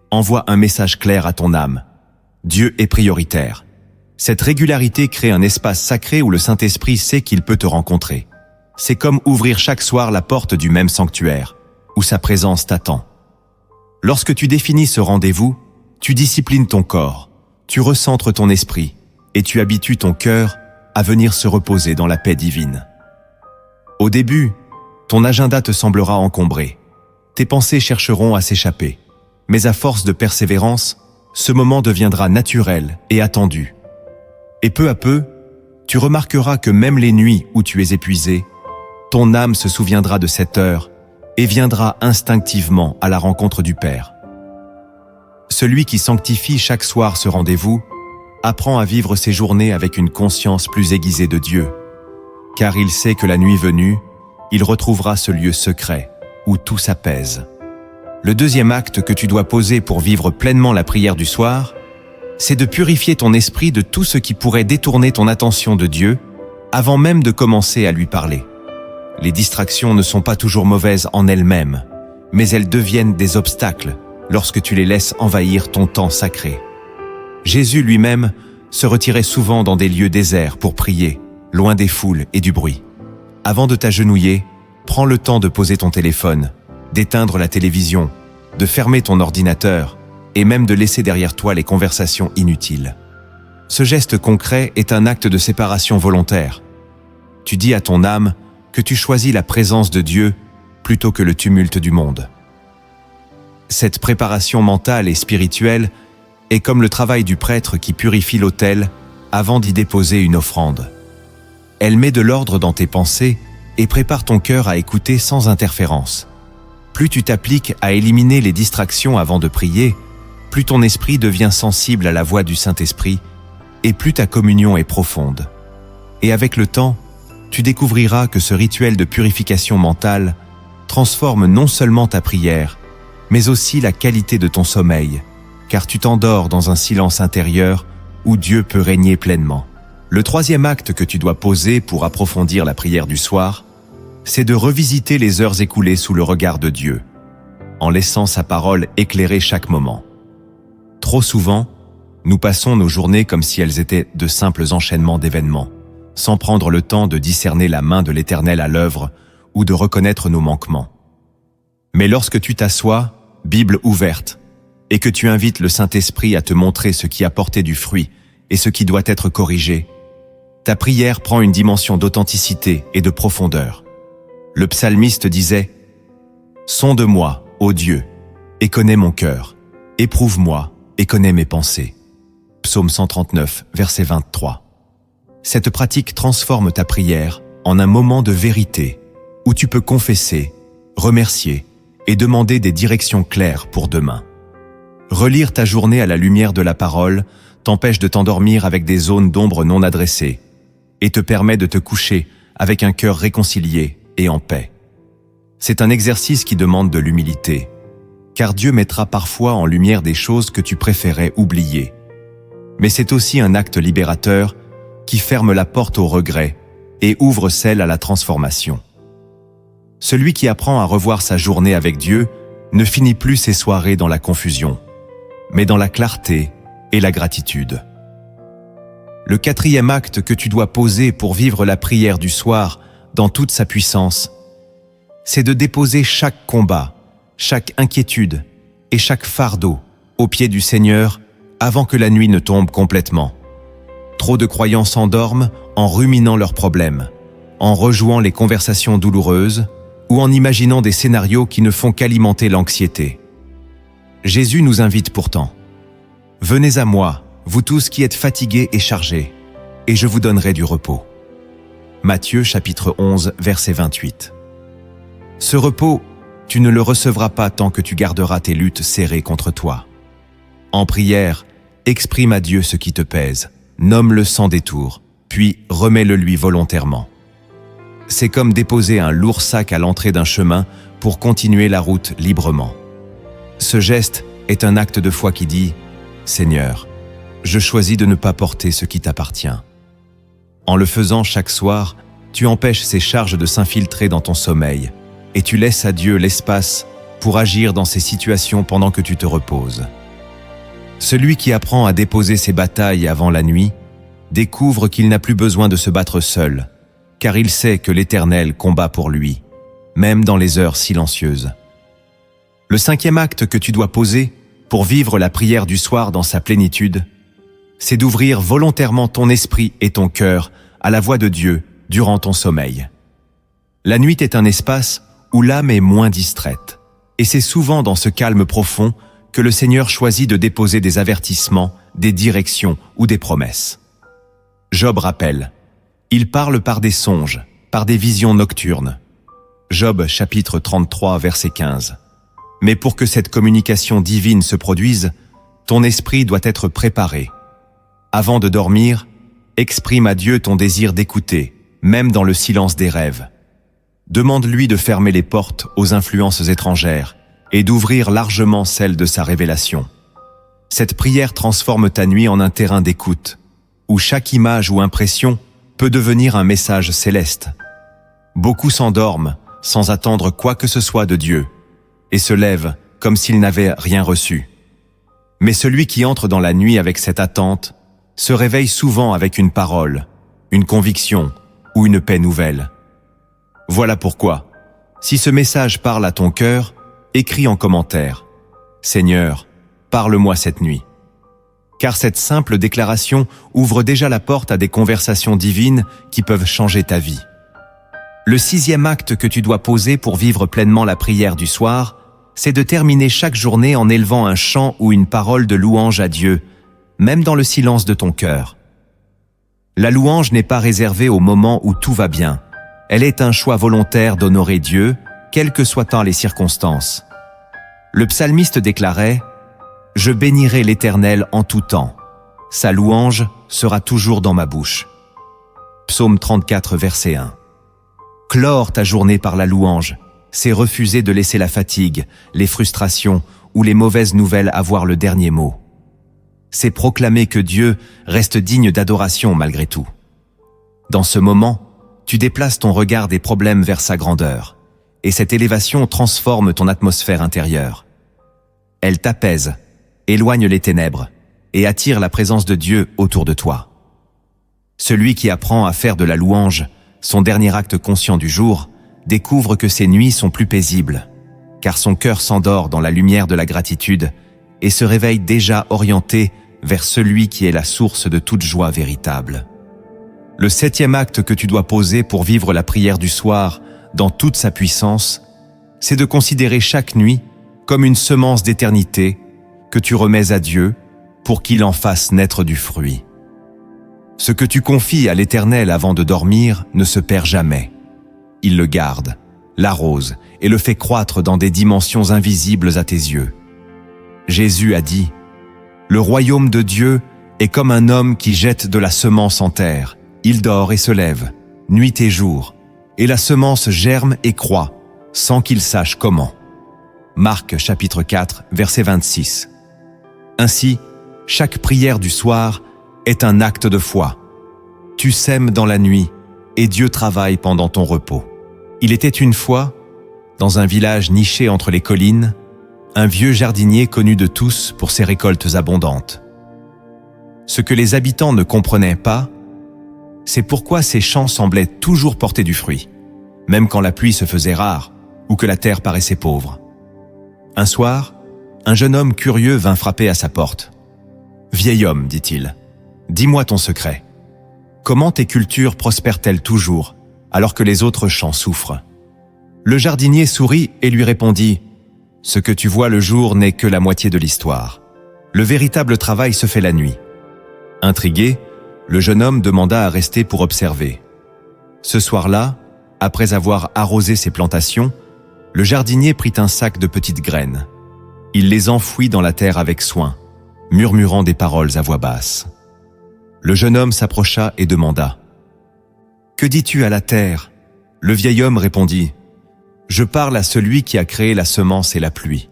envoie un message clair à ton âme. Dieu est prioritaire. Cette régularité crée un espace sacré où le Saint-Esprit sait qu'il peut te rencontrer. C'est comme ouvrir chaque soir la porte du même sanctuaire, où sa présence t'attend. Lorsque tu définis ce rendez-vous, tu disciplines ton corps, tu recentres ton esprit et tu habitues ton cœur à venir se reposer dans la paix divine. Au début, ton agenda te semblera encombré. Tes pensées chercheront à s'échapper. Mais à force de persévérance, ce moment deviendra naturel et attendu. Et peu à peu, tu remarqueras que même les nuits où tu es épuisé, ton âme se souviendra de cette heure et viendra instinctivement à la rencontre du Père. Celui qui sanctifie chaque soir ce rendez-vous apprend à vivre ses journées avec une conscience plus aiguisée de Dieu, car il sait que la nuit venue, il retrouvera ce lieu secret où tout s'apaise. Le deuxième acte que tu dois poser pour vivre pleinement la prière du soir, c'est de purifier ton esprit de tout ce qui pourrait détourner ton attention de Dieu avant même de commencer à lui parler. Les distractions ne sont pas toujours mauvaises en elles-mêmes, mais elles deviennent des obstacles lorsque tu les laisses envahir ton temps sacré. Jésus lui-même se retirait souvent dans des lieux déserts pour prier, loin des foules et du bruit. Avant de t'agenouiller, prends le temps de poser ton téléphone, d'éteindre la télévision, de fermer ton ordinateur et même de laisser derrière toi les conversations inutiles. Ce geste concret est un acte de séparation volontaire. Tu dis à ton âme que tu choisis la présence de Dieu plutôt que le tumulte du monde. Cette préparation mentale et spirituelle est comme le travail du prêtre qui purifie l'autel avant d'y déposer une offrande. Elle met de l'ordre dans tes pensées et prépare ton cœur à écouter sans interférence. Plus tu t'appliques à éliminer les distractions avant de prier, plus ton esprit devient sensible à la voix du Saint-Esprit et plus ta communion est profonde. Et avec le temps, tu découvriras que ce rituel de purification mentale transforme non seulement ta prière, mais aussi la qualité de ton sommeil, car tu t'endors dans un silence intérieur où Dieu peut régner pleinement. Le troisième acte que tu dois poser pour approfondir la prière du soir, c'est de revisiter les heures écoulées sous le regard de Dieu, en laissant sa parole éclairer chaque moment. Trop souvent, nous passons nos journées comme si elles étaient de simples enchaînements d'événements, sans prendre le temps de discerner la main de l'Éternel à l'œuvre ou de reconnaître nos manquements. Mais lorsque tu t'assois, Bible ouverte, et que tu invites le Saint-Esprit à te montrer ce qui a porté du fruit et ce qui doit être corrigé, ta prière prend une dimension d'authenticité et de profondeur. Le psalmiste disait « Sonde-moi, ô Dieu, et connais mon cœur, éprouve-moi et connais mes pensées. » Psaume 139, verset 23. Cette pratique transforme ta prière en un moment de vérité où tu peux confesser, remercier et demander des directions claires pour demain. Relire ta journée à la lumière de la parole t'empêche de t'endormir avec des zones d'ombre non adressées et te permet de te coucher avec un cœur réconcilié et en paix. C'est un exercice qui demande de l'humilité, car Dieu mettra parfois en lumière des choses que tu préférais oublier. Mais c'est aussi un acte libérateur qui ferme la porte au regret et ouvre celle à la transformation. Celui qui apprend à revoir sa journée avec Dieu ne finit plus ses soirées dans la confusion, mais dans la clarté et la gratitude. Le quatrième acte que tu dois poser pour vivre la prière du soir dans toute sa puissance, c'est de déposer chaque combat, chaque inquiétude et chaque fardeau aux pieds du Seigneur avant que la nuit ne tombe complètement. Trop de croyants s'endorment en ruminant leurs problèmes, en rejouant les conversations douloureuses ou en imaginant des scénarios qui ne font qu'alimenter l'anxiété. Jésus nous invite pourtant. « Venez à moi, vous tous qui êtes fatigués et chargés, et je vous donnerai du repos. » Matthieu chapitre 11, verset 28. Ce repos, tu ne le recevras pas tant que tu garderas tes luttes serrées contre toi. En prière, exprime à Dieu ce qui te pèse, nomme-le sans détour, puis remets-le lui volontairement. C'est comme déposer un lourd sac à l'entrée d'un chemin pour continuer la route librement. Ce geste est un acte de foi qui dit « Seigneur, je choisis de ne pas porter ce qui t'appartient. » En le faisant chaque soir, tu empêches ces charges de s'infiltrer dans ton sommeil et tu laisses à Dieu l'espace pour agir dans ces situations pendant que tu te reposes. Celui qui apprend à déposer ses batailles avant la nuit découvre qu'il n'a plus besoin de se battre seul, car il sait que l'Éternel combat pour lui, même dans les heures silencieuses. Le cinquième acte que tu dois poser pour vivre la prière du soir dans sa plénitude, c'est d'ouvrir volontairement ton esprit et ton cœur à la voix de Dieu durant ton sommeil. La nuit est un espace où l'âme est moins distraite, et c'est souvent dans ce calme profond que le Seigneur choisit de déposer des avertissements, des directions ou des promesses. Job rappelle Il parle par des songes, par des visions nocturnes. Job chapitre 33 verset 15. Mais pour que cette communication divine se produise, ton esprit doit être préparé. Avant de dormir, exprime à Dieu ton désir d'écouter, même dans le silence des rêves. Demande-lui de fermer les portes aux influences étrangères et d'ouvrir largement celles de sa révélation. Cette prière transforme ta nuit en un terrain d'écoute, où chaque image ou impression peut devenir un message céleste. Beaucoup s'endorment sans attendre quoi que ce soit de Dieu, et se lèvent comme s'ils n'avaient rien reçu. Mais celui qui entre dans la nuit avec cette attente se réveille souvent avec une parole, une conviction ou une paix nouvelle. Voilà pourquoi, si ce message parle à ton cœur, écris en commentaire « Seigneur, parle-moi cette nuit ». Car cette simple déclaration ouvre déjà la porte à des conversations divines qui peuvent changer ta vie. Le 6e acte que tu dois poser pour vivre pleinement la prière du soir, c'est de terminer chaque journée en élevant un chant ou une parole de louange à Dieu, même dans le silence de ton cœur. La louange n'est pas réservée au moment où tout va bien. Elle est un choix volontaire d'honorer Dieu, quelles que soient les circonstances. Le psalmiste déclarait « Je bénirai l'Éternel en tout temps. Sa louange sera toujours dans ma bouche. » Psaume 34, verset 1. Clore ta journée par la louange, c'est refuser de laisser la fatigue, les frustrations ou les mauvaises nouvelles avoir le dernier mot. C'est proclamer que Dieu reste digne d'adoration malgré tout. Dans ce moment, tu déplaces ton regard des problèmes vers sa grandeur, et cette élévation transforme ton atmosphère intérieure. Elle t'apaise, éloigne les ténèbres, et attire la présence de Dieu autour de toi. Celui qui apprend à faire de la louange son dernier acte conscient du jour, découvre que ses nuits sont plus paisibles, car son cœur s'endort dans la lumière de la gratitude et se réveille déjà orienté vers celui qui est la source de toute joie véritable. Le 7e acte que tu dois poser pour vivre la prière du soir dans toute sa puissance, c'est de considérer chaque nuit comme une semence d'éternité que tu remets à Dieu pour qu'il en fasse naître du fruit. Ce que tu confies à l'Éternel avant de dormir ne se perd jamais. Il le garde, l'arrose et le fait croître dans des dimensions invisibles à tes yeux. Jésus a dit « Le royaume de Dieu est comme un homme qui jette de la semence en terre. Il dort et se lève, nuit et jour, et la semence germe et croît, sans qu'il sache comment. » Marc chapitre 4, verset 26. Ainsi, chaque prière du soir est un acte de foi. Tu sèmes dans la nuit, et Dieu travaille pendant ton repos. Il était une fois, dans un village niché entre les collines, un vieux jardinier connu de tous pour ses récoltes abondantes. Ce que les habitants ne comprenaient pas, c'est pourquoi ses champs semblaient toujours porter du fruit, même quand la pluie se faisait rare ou que la terre paraissait pauvre. Un soir, un jeune homme curieux vint frapper à sa porte. « Vieil homme, dit-il, dis-moi ton secret. Comment tes cultures prospèrent-elles toujours, alors que les autres champs souffrent ?» Le jardinier sourit et lui répondit « Ce que tu vois le jour n'est que la moitié de l'histoire. Le véritable travail se fait la nuit. » Intrigué, le jeune homme demanda à rester pour observer. Ce soir-là, après avoir arrosé ses plantations, le jardinier prit un sac de petites graines. Il les enfouit dans la terre avec soin, murmurant des paroles à voix basse. Le jeune homme s'approcha et demanda « Que dis-tu à la terre ?» Le vieil homme répondit « Je parle à celui qui a créé la semence et la pluie.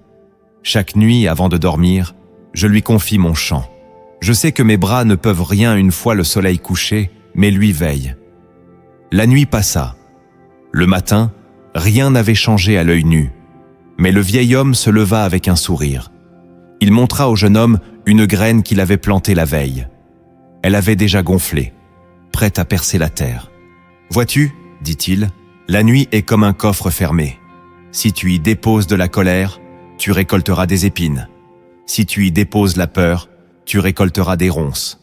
Chaque nuit, avant de dormir, je lui confie mon chant. Je sais que mes bras ne peuvent rien une fois le soleil couché, mais lui veille. » La nuit passa. Le matin, rien n'avait changé à l'œil nu, mais le vieil homme se leva avec un sourire. Il montra au jeune homme une graine qu'il avait plantée la veille. Elle avait déjà gonflé, prête à percer la terre. « Vois-tu, dit-il, la nuit est comme un coffre fermé. Si tu y déposes de la colère, tu récolteras des épines. Si tu y déposes la peur, tu récolteras des ronces.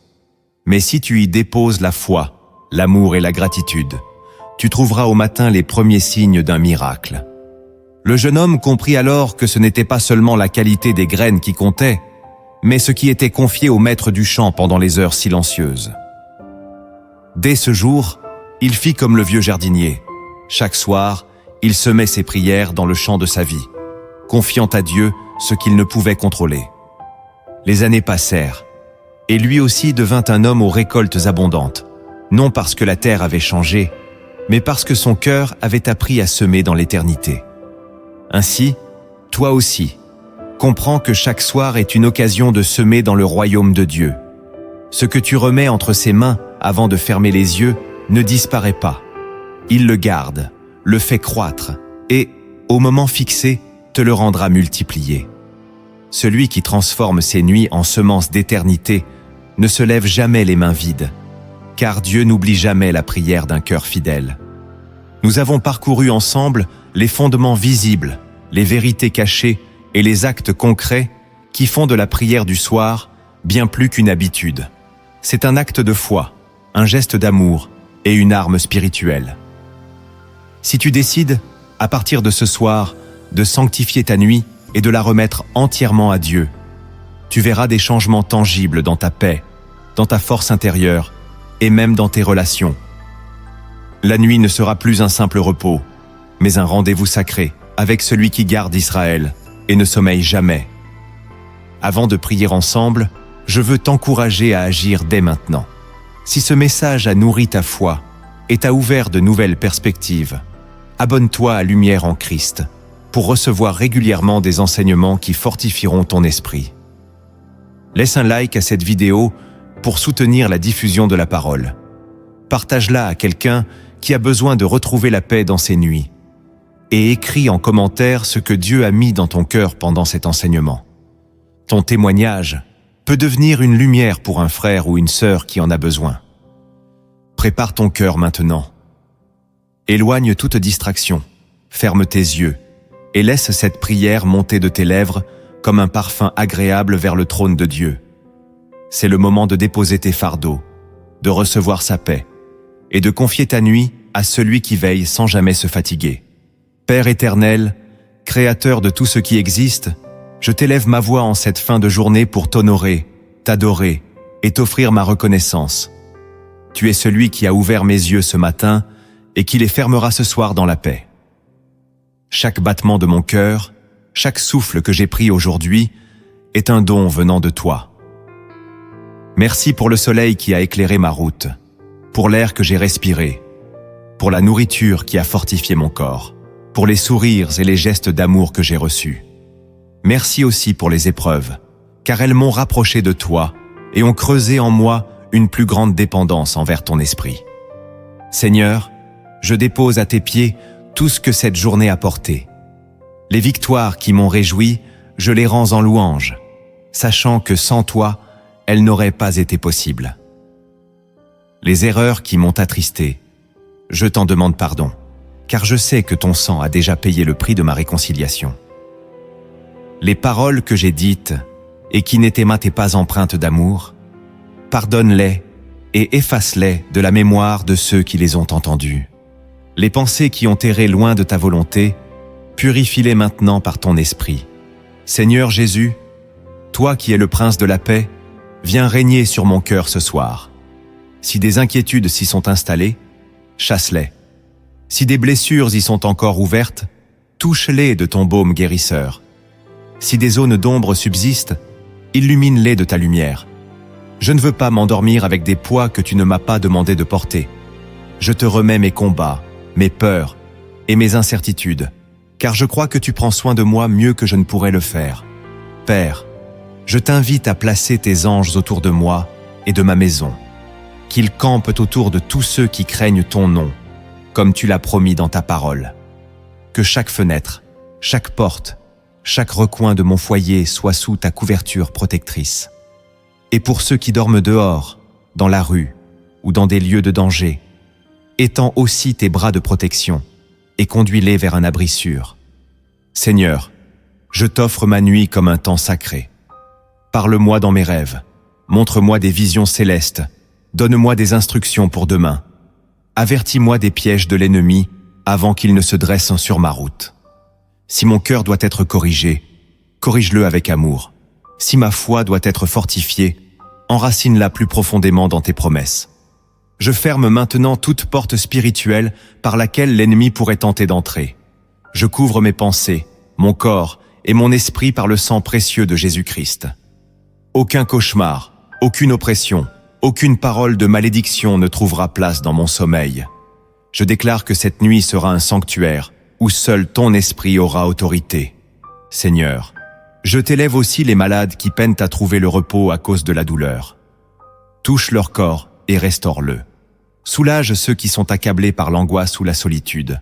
Mais si tu y déposes la foi, l'amour et la gratitude, tu trouveras au matin les premiers signes d'un miracle. » Le jeune homme comprit alors que ce n'était pas seulement la qualité des graines qui comptait, mais ce qui était confié au maître du champ pendant les heures silencieuses. Dès ce jour, Il fit comme le vieux jardinier. Chaque soir, il semait ses prières dans le champ de sa vie, confiant à Dieu ce qu'il ne pouvait contrôler. Les années passèrent, et lui aussi devint un homme aux récoltes abondantes, non parce que la terre avait changé, mais parce que son cœur avait appris à semer dans l'éternité. Ainsi, toi aussi, comprends que chaque soir est une occasion de semer dans le royaume de Dieu. Ce que tu remets entre ses mains avant de fermer les yeux ne disparaît pas. Il le garde, le fait croître, et, au moment fixé, te le rendra multiplié. Celui qui transforme ses nuits en semences d'éternité ne se lève jamais les mains vides, car Dieu n'oublie jamais la prière d'un cœur fidèle. Nous avons parcouru ensemble les fondements visibles, les vérités cachées et les actes concrets qui font de la prière du soir bien plus qu'une habitude. C'est un acte de foi, un geste d'amour et une arme spirituelle. Si tu décides, à partir de ce soir, de sanctifier ta nuit et de la remettre entièrement à Dieu, tu verras des changements tangibles dans ta paix, dans ta force intérieure et même dans tes relations. La nuit ne sera plus un simple repos, mais un rendez-vous sacré avec celui qui garde Israël et ne sommeille jamais. Avant de prier ensemble, je veux t'encourager à agir dès maintenant. Si ce message a nourri ta foi et t'a ouvert de nouvelles perspectives, abonne-toi à Lumière en Christ pour recevoir régulièrement des enseignements qui fortifieront ton esprit. Laisse un like à cette vidéo pour soutenir la diffusion de la parole. Partage-la à quelqu'un qui a besoin de retrouver la paix dans ses nuits. Et écris en commentaire ce que Dieu a mis dans ton cœur pendant cet enseignement. Ton témoignage peut devenir une lumière pour un frère ou une sœur qui en a besoin. Prépare ton cœur maintenant. Éloigne toute distraction, ferme tes yeux et laisse cette prière monter de tes lèvres comme un parfum agréable vers le trône de Dieu. C'est le moment de déposer tes fardeaux, de recevoir sa paix et de confier ta nuit à celui qui veille sans jamais se fatiguer. Père éternel, Créateur de tout ce qui existe, je t'élève ma voix en cette fin de journée pour t'honorer, t'adorer et t'offrir ma reconnaissance. Tu es celui qui a ouvert mes yeux ce matin et qui les fermera ce soir dans la paix. Chaque battement de mon cœur, chaque souffle que j'ai pris aujourd'hui est un don venant de toi. Merci pour le soleil qui a éclairé ma route, pour l'air que j'ai respiré, pour la nourriture qui a fortifié mon corps, pour les sourires et les gestes d'amour que j'ai reçus. Merci aussi pour les épreuves, car elles m'ont rapproché de toi et ont creusé en moi une plus grande dépendance envers ton esprit. Seigneur, je dépose à tes pieds tout ce que cette journée a porté. Les victoires qui m'ont réjoui, je les rends en louange, sachant que sans toi, elles n'auraient pas été possibles. Les erreurs qui m'ont attristé, je t'en demande pardon, car je sais que ton sang a déjà payé le prix de ma réconciliation. Les paroles que j'ai dites et qui n'étaient pas empreintes d'amour, pardonne-les et efface-les de la mémoire de ceux qui les ont entendues. Les pensées qui ont erré loin de ta volonté, purifie-les maintenant par ton esprit. Seigneur Jésus, toi qui es le prince de la paix, viens régner sur mon cœur ce soir. Si des inquiétudes s'y sont installées, chasse-les. Si des blessures y sont encore ouvertes, touche-les de ton baume guérisseur. Si des zones d'ombre subsistent, illumine-les de ta lumière. Je ne veux pas m'endormir avec des poids que tu ne m'as pas demandé de porter. Je te remets mes combats, mes peurs et mes incertitudes, car je crois que tu prends soin de moi mieux que je ne pourrais le faire. Père, je t'invite à placer tes anges autour de moi et de ma maison, qu'ils campent autour de tous ceux qui craignent ton nom, comme tu l'as promis dans ta parole. Que chaque fenêtre, chaque porte, chaque recoin de mon foyer soit sous ta couverture protectrice. Et pour ceux qui dorment dehors, dans la rue ou dans des lieux de danger, étends aussi tes bras de protection et conduis-les vers un abri sûr. Seigneur, je t'offre ma nuit comme un temps sacré. Parle-moi dans mes rêves, montre-moi des visions célestes, donne-moi des instructions pour demain. Avertis-moi des pièges de l'ennemi avant qu'il ne se dresse sur ma route. Si mon cœur doit être corrigé, corrige-le avec amour. Si ma foi doit être fortifiée, enracine-la plus profondément dans tes promesses. Je ferme maintenant toute porte spirituelle par laquelle l'ennemi pourrait tenter d'entrer. Je couvre mes pensées, mon corps et mon esprit par le sang précieux de Jésus-Christ. Aucun cauchemar, aucune oppression, aucune parole de malédiction ne trouvera place dans mon sommeil. Je déclare que cette nuit sera un sanctuaire où seul ton esprit aura autorité. Seigneur, je t'élève aussi les malades qui peinent à trouver le repos à cause de la douleur. Touche leur corps et restaure-le. Soulage ceux qui sont accablés par l'angoisse ou la solitude.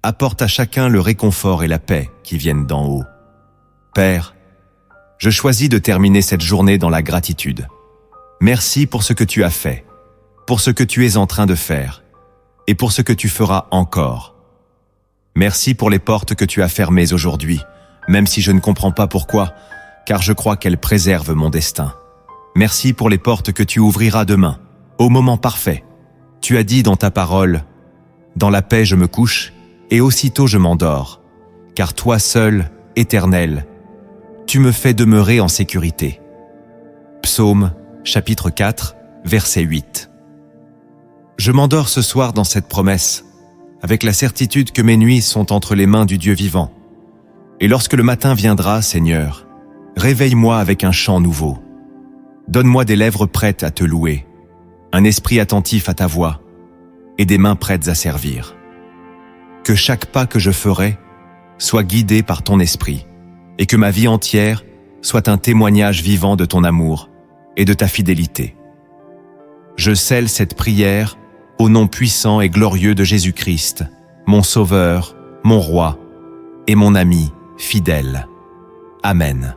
Apporte à chacun le réconfort et la paix qui viennent d'en haut. Père, je choisis de terminer cette journée dans la gratitude. Merci pour ce que tu as fait, pour ce que tu es en train de faire, et pour ce que tu feras encore. Merci pour les portes que tu as fermées aujourd'hui, même si je ne comprends pas pourquoi, car je crois qu'elles préservent mon destin. Merci pour les portes que tu ouvriras demain, au moment parfait. Tu as dit dans ta parole, « Dans la paix je me couche, et aussitôt je m'endors, car toi seul, Éternel, tu me fais demeurer en sécurité. » Psaume, chapitre 4, verset 8. Je m'endors ce soir dans cette promesse, avec la certitude que mes nuits sont entre les mains du Dieu vivant. Et lorsque le matin viendra, Seigneur, réveille-moi avec un chant nouveau. Donne-moi des lèvres prêtes à te louer, un esprit attentif à ta voix et des mains prêtes à servir. Que chaque pas que je ferai soit guidé par ton esprit et que ma vie entière soit un témoignage vivant de ton amour et de ta fidélité. Je scelle cette prière au nom puissant et glorieux de Jésus-Christ, mon Sauveur, mon Roi et mon ami fidèle. Amen.